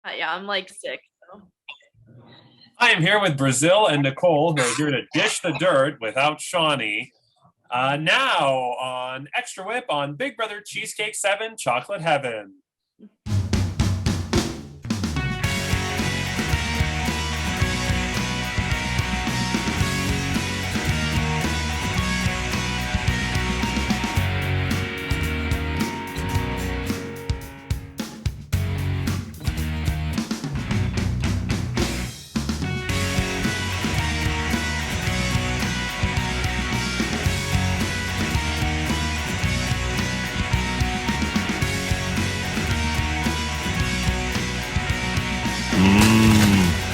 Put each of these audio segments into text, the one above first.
Yeah, I'm like sick. So. I am here with Brazil and Nicole, who are here to dish the dirt without Shawnee. Now on Extra Whip on Big Brother Cheesecake 7 Chocolate Heaven.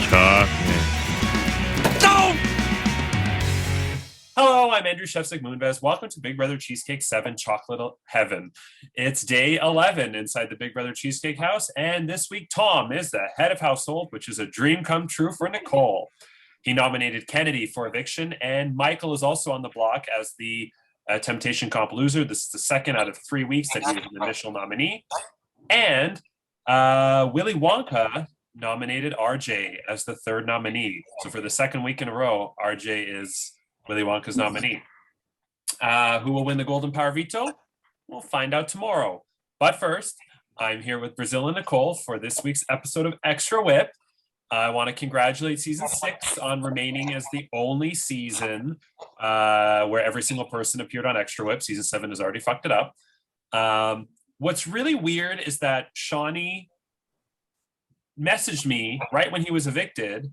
Chocolate. Hello, I'm Andrew Shevsik Moonves. Welcome to Big Brother Cheesecake 7 Chocolate Heaven. It's day 11 inside the Big Brother Cheesecake house, and this week Tom is the head of household, which is a dream come true for Nicole. He nominated Kennedy for eviction, and Michael is also on the block as the Temptation Comp loser. This is the second out of 3 weeks that he was an initial nominee. And Willy Wonka nominated RJ as the third nominee. So for the second week in a row, RJ is Willy Wonka's nominee. Who will win the Golden Power Veto? We'll find out tomorrow. But first, I'm here with Brazil and Nicole for this week's episode of Extra Whip. I want to congratulate season 6 on remaining as the only season where every single person appeared on Extra Whip. Season 7 has already fucked it up. What's really weird is that Shawnee messaged me right when he was evicted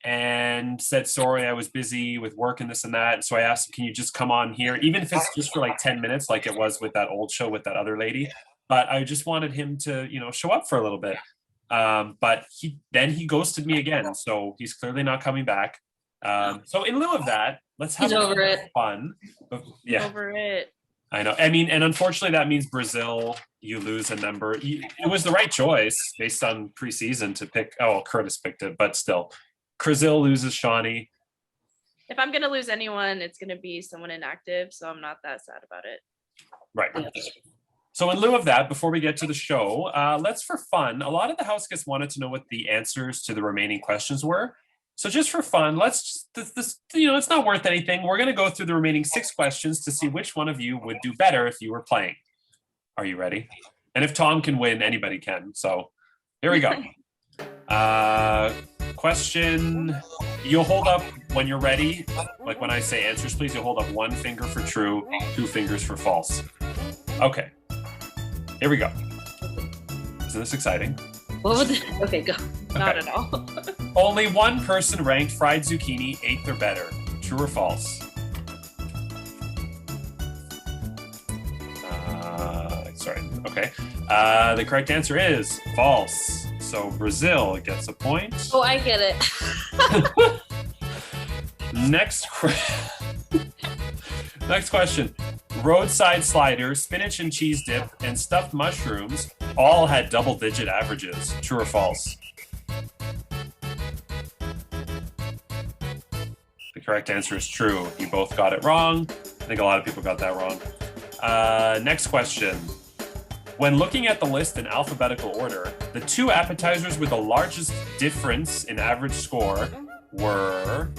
and said, sorry, I was busy with work and this and that. So I asked him, can you just come on here? Even if it's just for like 10 minutes, like it was with that old show with that other lady. But I just wanted him to, show up for a little bit. But he ghosted me again. So he's clearly not coming back. So in lieu of that, let's have fun. Yeah. Over it. I know. I mean, and unfortunately that means Brazil, you lose a number. It was the right choice based on preseason to pick. Oh, Curtis picked it, but still. Brazil loses Shawnee. If I'm going to lose anyone, it's going to be someone inactive, so I'm not that sad about it. Right. Yeah. So in lieu of that, before we get to the show, let's for fun, a lot of the house guests wanted to know what the answers to the remaining questions were. So just for fun, let's it's not worth anything. We're going to go through the remaining 6 questions to see which one of you would do better if you were playing. Are you ready? And if Tom can win, anybody can. So here we go. Question, you'll hold up when you're ready. Like when I say answers, please, you'll hold up 1 finger for true, 2 fingers for false. Okay. Here we go. Isn't this exciting? Okay, go. Okay. Not at all. Only one person ranked fried zucchini 8th or better. True or false? Sorry. Okay. The correct answer is false. So Brazil gets a point. Oh, I get it. Next question. Roadside sliders, spinach and cheese dip, and stuffed mushrooms all had double-digit averages. True or false? The correct answer is true. You both got it wrong. I think a lot of people got that wrong. Next question. When looking at the list in alphabetical order, the 2 appetizers with the largest difference in average score were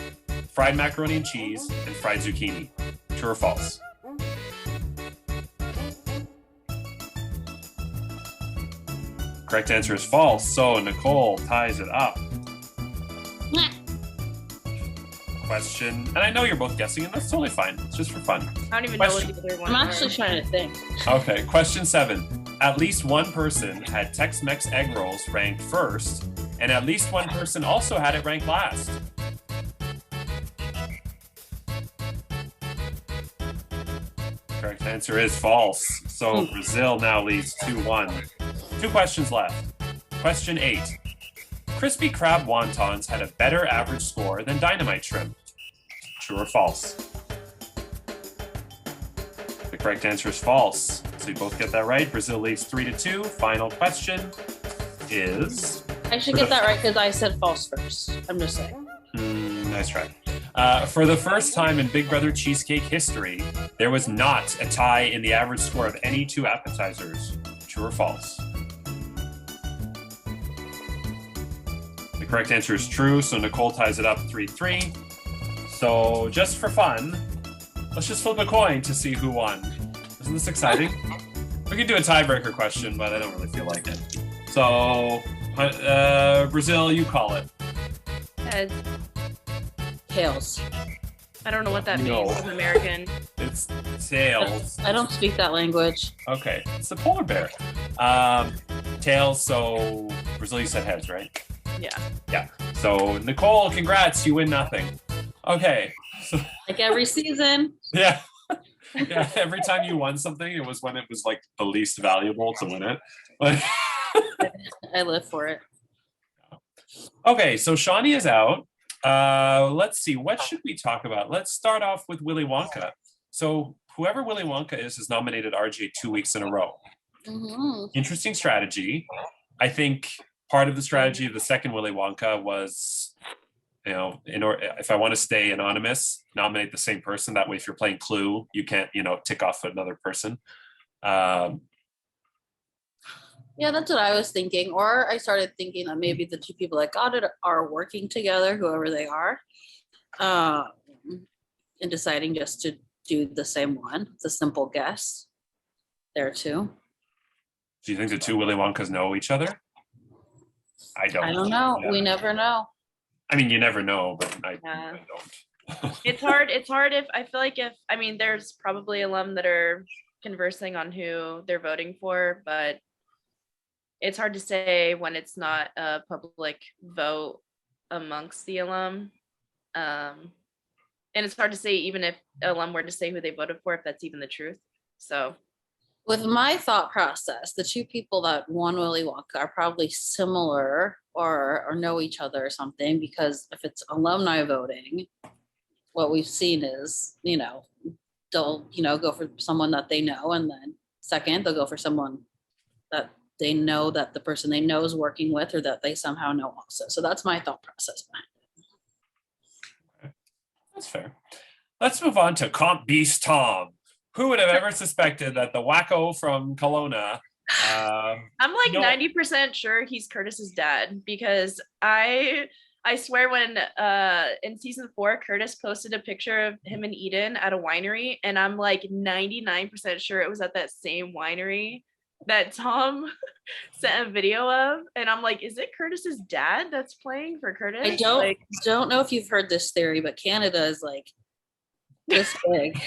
fried macaroni and cheese and fried zucchini. True or false? Correct answer is false. So Nicole ties it up. Question, and I know you're both guessing, and that's totally fine. It's just for fun. I don't even know what the other one. I'm actually trying to think. Okay, question 7. At least one person had Tex-Mex egg rolls ranked first, and at least one person also had it ranked last. Correct answer is false. So Brazil now leads 2-1. 2 questions left. Question 8. Crispy Krab wontons had a better average score than Dynamite Shrimp. True or false? The correct answer is false. So you both get that right. Brazil leads 3-2. Final question is... I should get that right because I said false first. I'm just saying. Nice try. For the first time in Big Brother Cheesecake history, there was not a tie in the average score of any 2 appetizers. True or false? The correct answer is true, so Nicole ties it up 3-3. So just for fun, let's just flip a coin to see who won. Isn't this exciting? We could do a tiebreaker question, but I don't really feel like it. So, Brazil, you call it. Heads. Tails. I don't know what that No. means. I'm American. It's tails. I don't speak that language. Okay, it's a polar bear. Tails, so Brazil, you said heads, right? Yeah. So, Nicole, congrats, you win nothing. Okay. So, Like every season. yeah. Yeah, every time you won something, it was when it was like the least valuable to win it. But I live for it. okay, so Shawnee is out. Let's see, what should we talk about? Let's start off with Willy Wonka. So whoever Willy Wonka is has nominated RJ 2 weeks in a row. Mm-hmm. Interesting strategy. I think part of the strategy of the second Willy Wonka was, you know, if I want to stay anonymous, nominate the same person. That way, if you're playing Clue, you can't, tick off another person. Yeah, that's what I was thinking. Or I started thinking that maybe the two people that got it are working together, whoever they are, and deciding just to do the same one. It's a simple guess there too. Do you think the two Willy Wonkas know each other? I don't. I don't know. Yeah. We never know. I mean, you never know, but I don't. It's hard. It's hard if I feel like there's probably alum that are conversing on who they're voting for, but it's hard to say when it's not a public vote amongst the alum. And it's hard to say even if alum were to say who they voted for, if that's even the truth. So With my thought process, the two people that won Willy Wonka are probably similar or know each other or something, because if it's alumni voting, what we've seen is, they'll, go for someone that they know, and then second, they'll go for someone that they know that the person they know is working with, or that they somehow know also. So that's my thought process behind it. That's fair. Let's move on to Comp Beast Tom. Who would have ever suspected that the wacko from Kelowna? I'm like 90% sure he's Curtis's dad, because I swear when in season 4 Curtis posted a picture of him and Eden at a winery, and I'm like 99% sure it was at that same winery that Tom sent a video of, and I'm like, is it Curtis's dad that's playing for Curtis? I don't know if you've heard this theory, but Canada is like this big.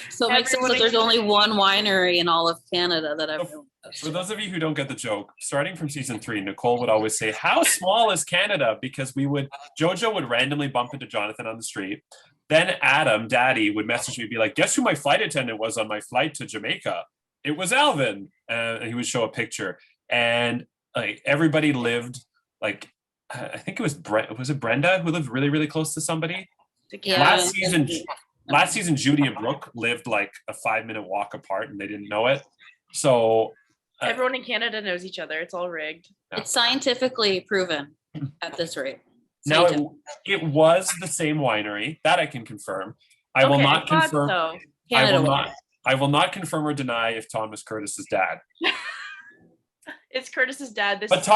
So it makes sense that there's only one winery in all of Canada that everyone knows. For those of you who don't get the joke, starting from season 3, Nicole would always say, "How small is Canada?" Because Jojo would randomly bump into Jonathan on the street. Then Adam, Daddy, would message me, be like, "Guess who my flight attendant was on my flight to Jamaica? It was Alvin." And he would show a picture, and everybody lived like, I think it was Brenda who lived really, really close to somebody. Yeah. Last season, Judy and Brooke lived like a 5-minute walk apart, and they didn't know it. So everyone in Canada knows each other. It's all rigged. It's scientifically proven at this rate. Now it was the same winery that I can confirm. I will not confirm. So. I will not confirm or deny if Tom is Curtis's dad. It's Curtis's dad. But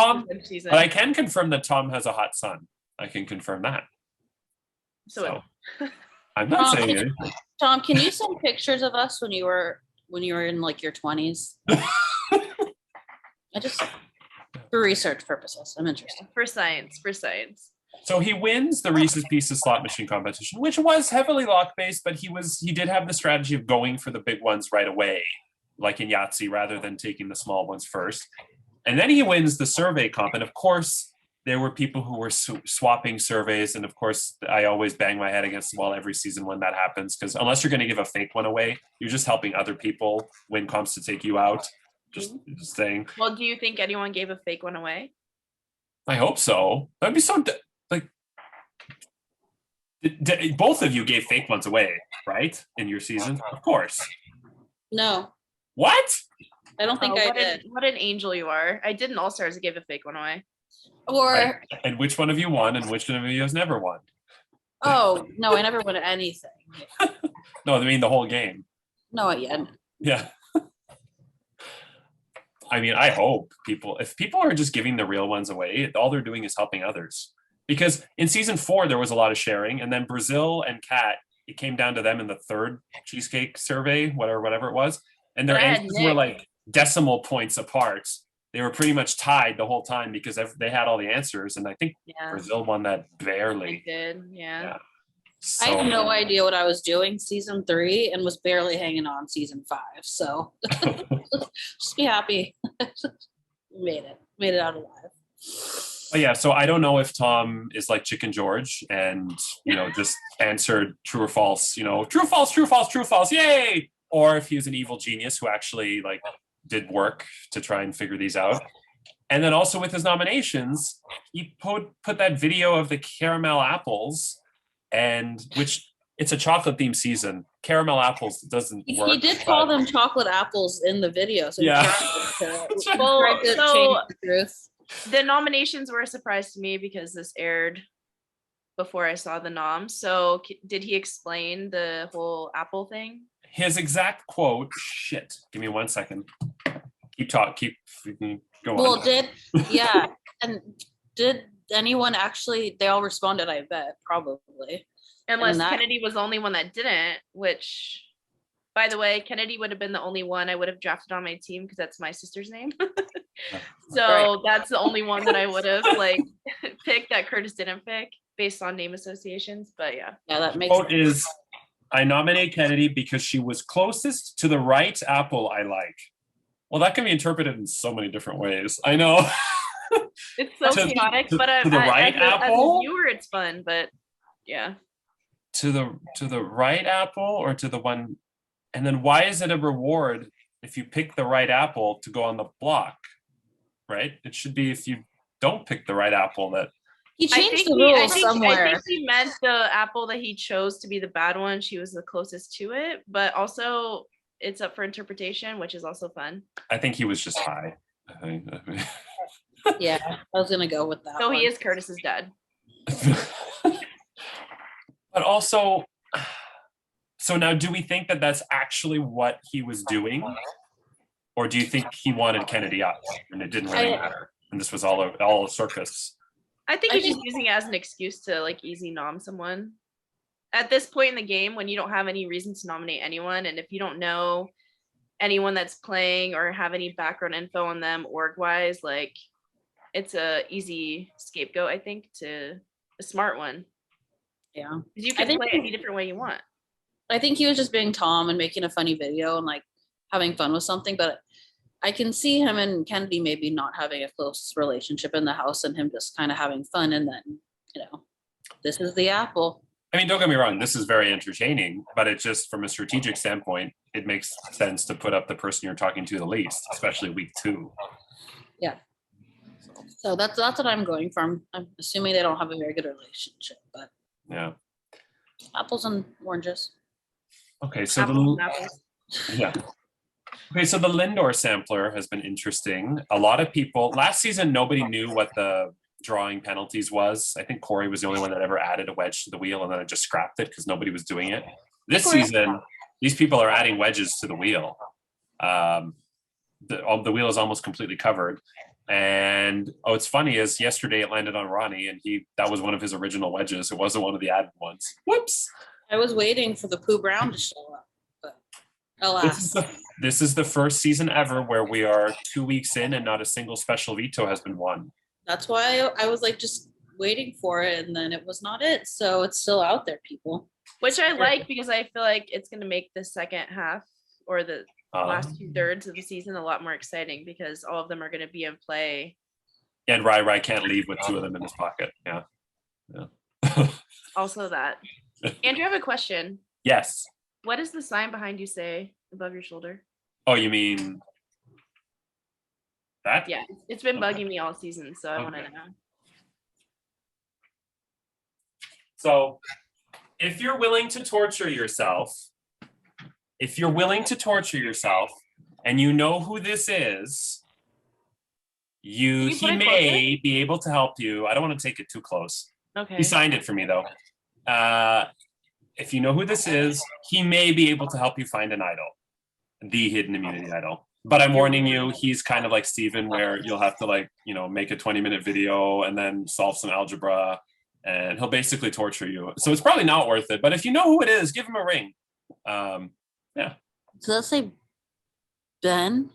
I can confirm that Tom has a hot son. I can confirm that. So I'm not saying anything. Tom, can you send pictures of us when you were in like your 20s? I just, for research purposes, I'm interested. For science. So he wins the Reese's Pieces slot machine competition, which was heavily lock-based, but he did have the strategy of going for the big ones right away, like in Yahtzee, rather than taking the small ones first. And then he wins the survey comp. And of course, there were people who were swapping surveys. And of course, I always bang my head against the wall every season when that happens, because unless you're going to give a fake one away, you're just helping other people win comps to take you out. Just saying. Well, do you think anyone gave a fake one away? I hope so. That'd be so... both of you gave fake ones away, right? In your season? Of course. No. What? I don't think I did. What an angel you are. I did an All-Stars, gave a fake one away. Or and which one of you won and which one of you has never won? Oh, no, I never won anything. No, I mean the whole game. No, yeah. Yeah. I mean, I hope if people are just giving the real ones away, all they're doing is helping others. Because in season 4, there was a lot of sharing, and then Brazil and Kat, it came down to them in the third cheesecake survey, whatever it was, and their But I had answers were Nick. like decimal points apart. They were pretty much tied the whole time because they had all the answers, and I think Yeah, Brazil won that I barely. did. Yeah. Yeah. I had no So idea what I was doing season 3 and was barely hanging on season 5. So just be happy. Made it out alive. but yeah, so I don't know if Tom is like Chicken George and just answered true or false, true, false, true, false, true, false, yay! Or if he's an evil genius who actually like did work to try and figure these out. And then also with his nominations, he put that video of the caramel apples, and which it's a chocolate themed season. Caramel apples doesn't work. He did call them chocolate apples in the video. So Yeah. Well, change so the truth. the nominations were a surprise to me because this aired before I saw the nom. So did he explain the whole Apple thing? His exact quote, shit, give me 1 second. Keep go Well, on. and did anyone actually, they all responded, I bet, probably. Unless Kennedy was the only one that didn't, which, by the way, Kennedy would have been the only one I would have drafted on my team because that's my sister's name. So that's the only one that I would have picked that Curtis didn't pick based on name associations. But yeah. Yeah, that makes Quote is, I nominate Kennedy because she was closest to the right apple I like. Well, that can be interpreted in so many different ways. I know. It's so chaotic, but to the right apple? As a viewer, it's fun, but yeah. To the right apple or to the one, and then why is it a reward if you pick the right apple to go on the block? Right? It should be if you don't pick the right apple that he changed the rules somewhere. I think he meant the apple that he chose to be the bad one. She was the closest to it, but also it's up for interpretation, which is also fun. I think he was just high. Yeah, I was gonna go with that. So he is Curtis's dad. But also, so now do we think that that's actually what he was doing? Or do you think he wanted Kennedy up and it didn't really matter? And this was all a circus? I think he's just using it as an excuse to easy nom someone. At this point in the game, when you don't have any reason to nominate anyone, and if you don't know anyone that's playing or have any background info on them org-wise, it's a easy scapegoat, I think, to a smart one. Yeah. Because you can play it any different way you want. I think he was just being Tom and making a funny video and having fun with something, but I can see him and Kennedy maybe not having a close relationship in the house and him just kind of having fun, and then, this is the apple. I mean, don't get me wrong, this is very entertaining, but it's just from a strategic standpoint, it makes sense to put up the person you're talking to the least, especially week 2. Yeah. So that's what I'm going from. I'm assuming they don't have a very good relationship, but yeah. Apples and oranges. Okay, so yeah. Okay, so the Lindor sampler has been interesting. A lot of people last season, nobody knew what the drawing penalties was. I think Corey was the only one that ever added a wedge to the wheel, and then it just scrapped it because nobody was doing it. This season, these people are adding wedges to the wheel. The wheel is almost completely covered. And it's funny is yesterday it landed on Ronnie, and that was one of his original wedges. It wasn't one of the added ones. Whoops. I was waiting for the Pooh Brown to show up, but alas. This is the first season ever where we are 2 weeks in and not a single special veto has been won. That's why I was just waiting for it, and then it was not it. So it's still out there, people. Which I like, because I feel like it's going to make the second half or the last 2/3 of the season a lot more exciting, because all of them are going to be in play. And Rai can't leave with 2 of them in his pocket. Yeah. Also that. Andrew, I have a question. Yes. What does the sign behind you say above your shoulder? Oh, you mean that? Yeah, it's been bugging me all season, so I want to know. So if you're willing to torture yourself, and you know who this is, he may be able to help you. I don't want to take it too close. Okay. He signed it for me, though. If you know who this is, he may be able to help you find an idol, the hidden immunity idol. But I'm warning you, he's kind of like Steven, where you'll have to like, make a 20-minute video and then solve some algebra, and he'll basically torture you. So it's probably not worth it. But if you know who it is, give him a ring. Yeah. So let's say Ben.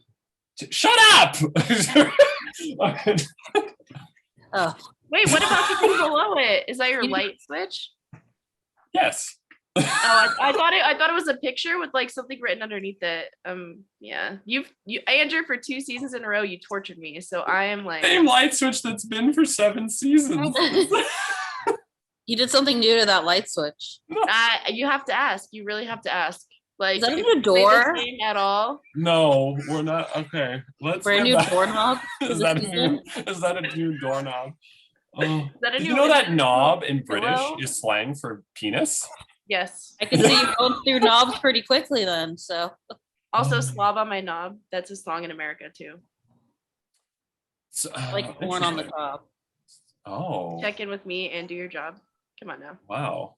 Shut up! Oh, Wait, what about the thing below it? Is that your light switch? Yes. Oh, I thought it was a picture with like something written underneath it. Yeah, you Andrew, for 2 seasons in a row, you tortured me. So I am like Same light switch that's been for 7 seasons. you did something new to that light switch. You have to ask. You really have to ask. Like, Is that a if new you play door? this game at all? No, we're not. Okay, let's. Brand new doorknob? Is that a new doorknob? Oh, Is that a did new you know that Indian knob in British pillow? is slang for penis? Yes. I can see you going through knobs pretty quickly then. So Also, slob on my knob. That's a song in America too. So, like corn on the cob. Oh. Check in with me and do your job. Come on now. Wow.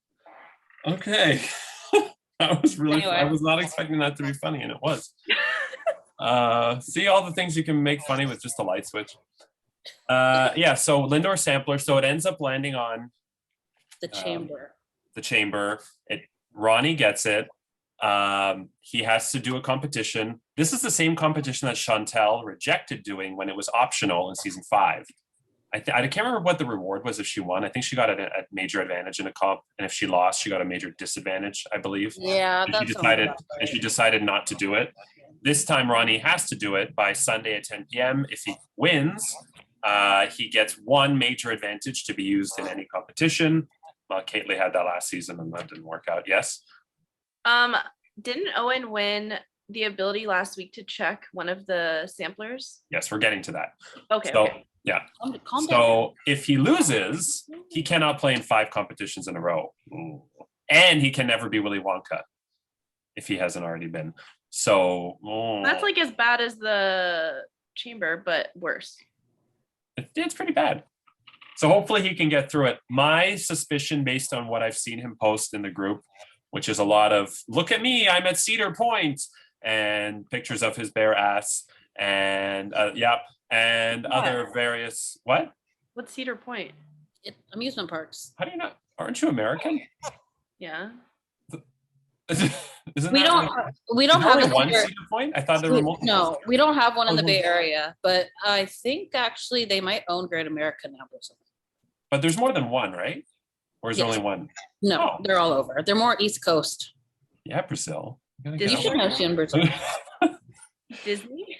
Okay. That was really. Anyway. I was not expecting that to be funny, and it was. See all the things you can make funny with just a light switch. Yeah. So Lindor sampler. So it ends up landing on The chamber. the chamber. Ronnie gets it. He has to do a competition. This is the same competition that Chantel rejected doing when it was optional in season 5. I can't remember what the reward was if she won. I think she got a major advantage in a comp, and if she lost, she got a major disadvantage, I believe. Yeah, And she decided not to do it. This time, Ronnie has to do it by Sunday at 10 p.m. If he wins, he gets 1 major advantage to be used in any competition. Well, Caitley had that last season, and that didn't work out. Yes. Didn't Owen win the ability last week to check one of the samplers? Yes, we're getting to that. Okay. So, okay. yeah. Calm down. So if he loses, he cannot play in 5 competitions in a row. Ooh. And he can never be Willy Wonka if he hasn't already been. So That's like as bad as the chamber, but worse. It's pretty bad. So hopefully he can get through it. My suspicion, based on what I've seen him post in the group, which is a lot of "look at me, I'm at Cedar Point," and pictures of his bare ass, and and other various what? What's Cedar Point? Amusement parks. How do you not? Aren't you American? Yeah. Isn't We that don't like, we don't is there have only a one Cedar- Cedar Point? I thought there were multiple. No, we don't have one in the Oh, Bay Area, but I think actually they might own Great America now or something. But there's more than one, right? Or is there Yes. only one? No, Oh. they're all over. They're more East Coast. Yeah, Brazil. You gotta Did get You out should there. know San Brazil. Disney?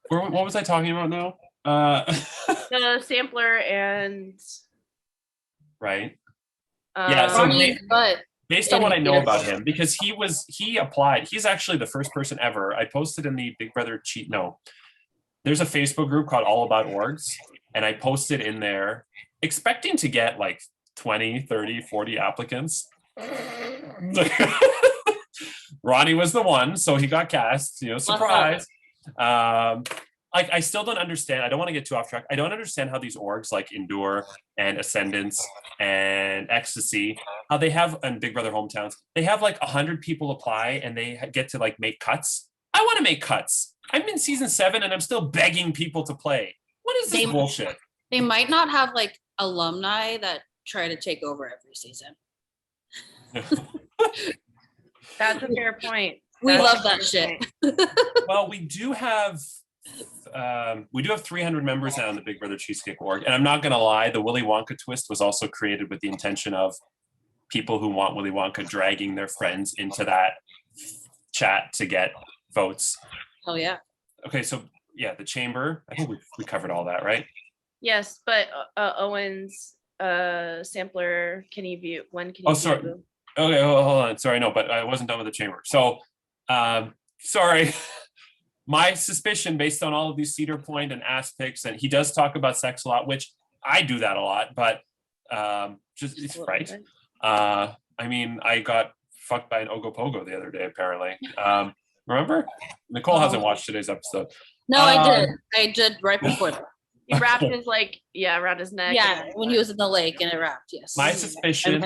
What was I talking about now? The sampler and Right. Yeah, so Ronnie, but based on what I know Yes. about him, because he applied, he's actually the first person ever. I posted in the Big Brother there's a Facebook group called All About Orgs, and I posted in there expecting to get like 20, 30, 40 applicants. Ronnie was the one, so he got cast, surprise. I still don't understand. I don't want to get too off track. I don't understand how these orgs like Endure and Ascendance and Ecstasy, how they have in Big Brother Hometowns, they have like 100 people apply and they get to like make cuts. I want to make cuts. I'm in season 7 and I'm still begging people to play. What is this bullshit? they might not have like alumni that try to take over every season. that's a fair point. We That's love a that fair shit. point. Well, we do have 300 members now in the Big Brother Cheesecake org, and I'm not gonna lie, the Willy Wonka twist was also created with the intention of people who want Willy Wonka dragging their friends into that chat to get votes. Oh yeah. Okay, so yeah, the chamber. I think we covered all that, right? Yes, but Owen's sampler, can you view? When can you sorry. view? Okay, hold on. Sorry, no, but I wasn't done with the chamber. So, sorry. My suspicion, based on all of these Cedar Point and ass pics, and he does talk about sex a lot, which I do that a lot, but it's right. I mean, I got fucked by an Ogopogo the other day, apparently. Remember? Nicole hasn't watched today's episode. No, I did. I did right before that. He wrapped his around his neck. Yeah, when he was in the lake and it wrapped. Yes. My suspicion,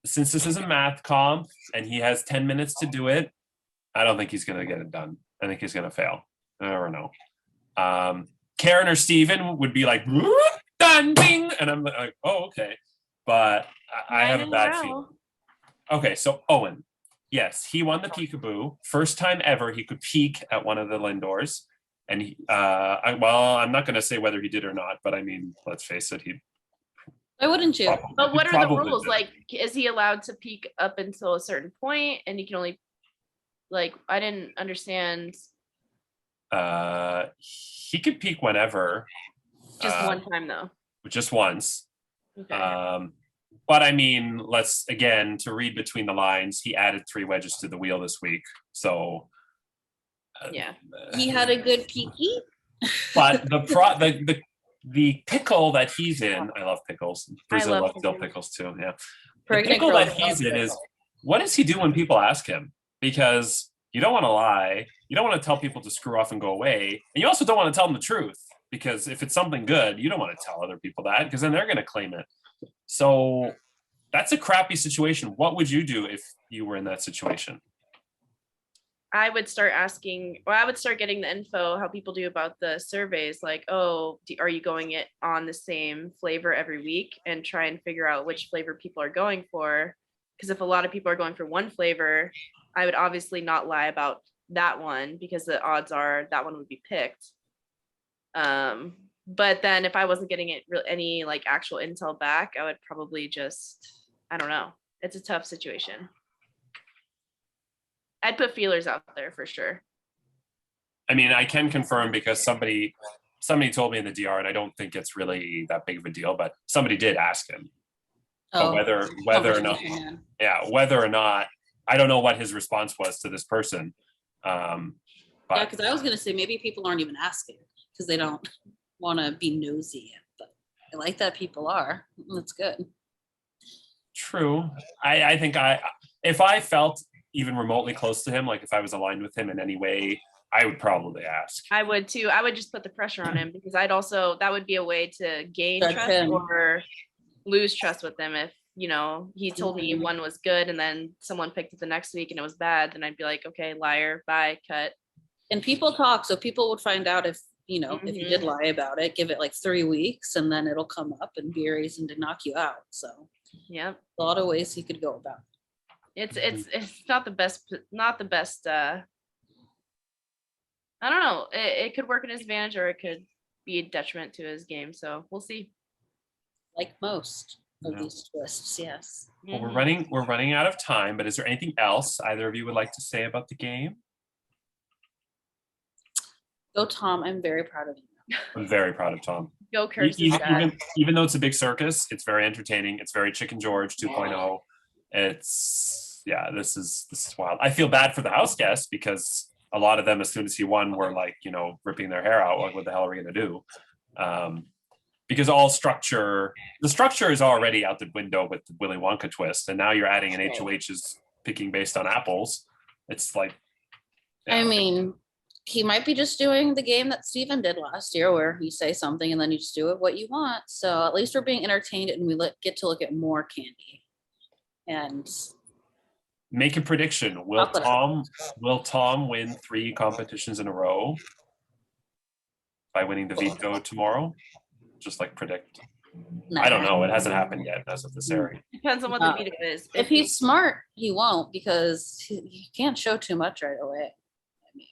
since this is a math comp and he has 10 minutes to do it, I don't think he's going to get it done. I think he's going to fail. I don't know. Karen or Steven would be like, dun, ding, and I'm like, oh, okay. But I have a bad feeling. Okay, so Owen. Yes, he won the peekaboo. First time ever he could peek at one of the Lindors. And I'm not going to say whether he did or not, but I mean, let's face it, Why wouldn't you? But what are the rules? Like, is he allowed to peek up until a certain point, and he can only, like, I didn't understand. He could peek whenever. Just one time though. Just once. Okay. But I mean, to read between the lines, he added 3 wedges to the wheel this week. So yeah. He had a good peeky. But the pickle that he's in, I love pickles. Brazil loves dill pickles too. Yeah. The pickle that he's in is, what does he do when people ask him? Because you don't want to lie. You don't want to tell people to screw off and go away. And you also don't want to tell them the truth, because if it's something good, you don't want to tell other people that, because then they're going to claim it. So that's a crappy situation. What would you do if you were in that situation? I would start getting the info, how people do about the surveys, like, oh, are you going it on the same flavor every week, and try and figure out which flavor people are going for. Because if a lot of people are going for one flavor, I would obviously not lie about that one, because the odds are that one would be picked. But then if I wasn't getting any like actual intel back, I would probably just, I don't know. It's a tough situation. I'd put feelers out there for sure. I mean, I can confirm, because somebody told me in the DR, and I don't think it's really that big of a deal, but somebody did ask him. But whether or not, I don't know what his response was to this person. Because I was going to say maybe people aren't even asking because they don't want to be nosy, but I like that people are. That's good. True. I think if I felt even remotely close to him, like if I was aligned with him in any way, I would probably ask. I would too. I would just put the pressure on him, because that would be a way to gain trust or lose trust with him. If, he told me one was good and then someone picked it the next week and it was bad, then I'd be like, okay, liar, bye, cut. And people talk, so people would find out if if you did lie about it. Give it like 3 weeks and then it'll come up and be a reason to knock you out. So yeah, a lot of ways he could go about it. It's not the best I don't know. It could work in his advantage, or it could be a detriment to his game. So we'll see. Like most of these twists, yes. Well, we're running out of time, but is there anything else either of you would like to say about the game? Go, Tom. I'm very proud of you. I'm very proud of Tom. Go, Curtis. Even though it's a big circus, it's very entertaining. It's very Chicken George 2.0. This is wild. I feel bad for the house guests, because a lot of them, as soon as he won, were like, ripping their hair out. Like, what the hell are we going to do? Because the structure is already out the window with the Willy Wonka twist. And now you're adding an HOH is picking based on apples. It's like, I mean, he might be just doing the game that Steven did last year, where you say something and then you just do it what you want. So at least we're being entertained, and we get to look at more candy. And make a prediction. Will Tom win 3 competitions in a row by winning the veto tomorrow? Just like predict. No. I don't know. It hasn't happened yet as of this area. Depends on what the veto is. If he's smart, he won't, because he can't show too much right away. I mean,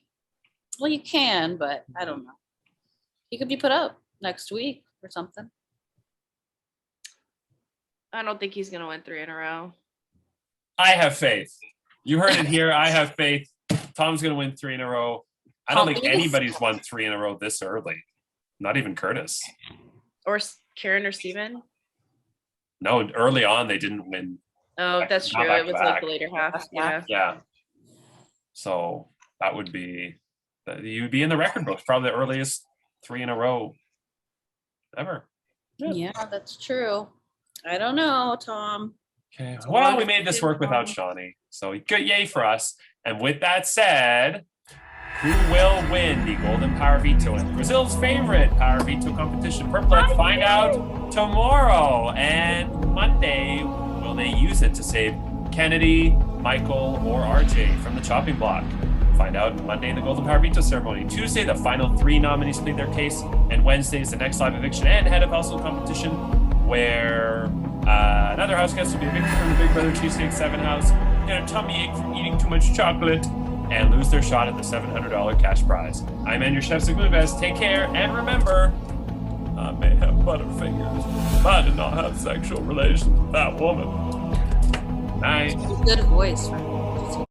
well, you can, but I don't know. He could be put up next week or something. I don't think he's gonna win 3 in a row. I have faith. You heard it here. I have faith. Tom's gonna win 3 in a row. I don't think anybody's won 3 in a row this early. Not even Curtis. Or Karen or Steven? No, early on they didn't win. Oh, that's true. It was like the later half. Yeah. So that would be, you'd be in the record books, probably the earliest 3 in a row ever. Yeah, that's true. I don't know, Tom. Okay. Well, we made this work without Shawnee. So good, yay for us. And with that said, who will win the Golden Power Veto in Brazil's favorite Power Veto competition? Let's find out tomorrow. And Monday, will they use it to save Kennedy, Michael, or RJ from the chopping block? Find out Monday in the Golden Power Veto ceremony. Tuesday, the final 3 nominees plead their case, and Wednesday is the next live eviction and head of household competition, where another house guest will be evicted from the Big Brother Cheesecake 7 house, get a tummy ache from eating too much chocolate, and lose their shot at the $700 cash prize. I'm your Chef Sigmunvest. Take care, and remember, I may have butterfingers, but I did not have sexual relations with that woman. Night. Good voice, right?